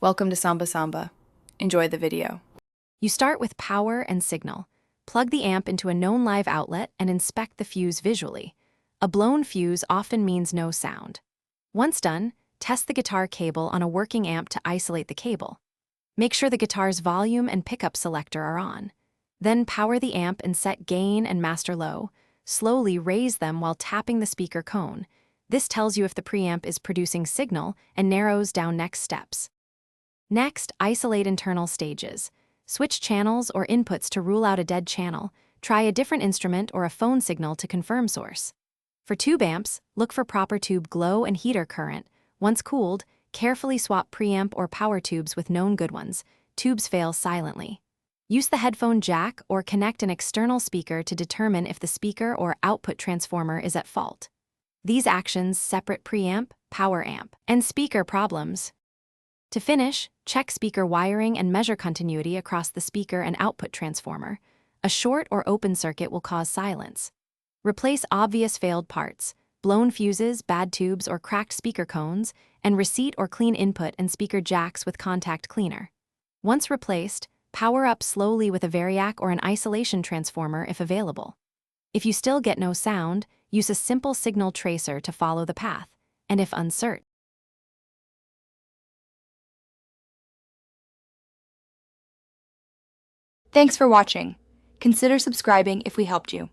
Welcome to Samba Samba. Enjoy the video. You start with power and signal. Plug the amp into a known live outlet and inspect the fuse visually. A blown fuse often means no sound. Once done, test the guitar cable on a working amp to isolate the cable. Make sure the guitar's volume and pickup selector are on. Then power the amp and set gain and master low. Slowly raise them while tapping the speaker cone. This tells you if the preamp is producing signal and narrows down next steps. Next, isolate internal stages. Switch channels or inputs to rule out a dead channel. Try a different instrument or a phone signal to confirm source. For tube amps, look for proper tube glow and heater current. Once cooled, carefully swap preamp or power tubes with known good ones. Tubes fail silently. Use the headphone jack or connect an external speaker to determine if the speaker or output transformer is at fault. These actions separate preamp, power amp, and speaker problems. To finish, check speaker wiring and measure continuity across the speaker and output transformer. A short or open circuit will cause silence. Replace obvious failed parts, blown fuses, bad tubes, or cracked speaker cones, and reseat or clean input and speaker jacks with contact cleaner. Once replaced, power up slowly with a variac or an isolation transformer if available. If you still get no sound, use a simple signal tracer to follow the path, and if uncertain, Thanks for watching. Consider subscribing if we helped you.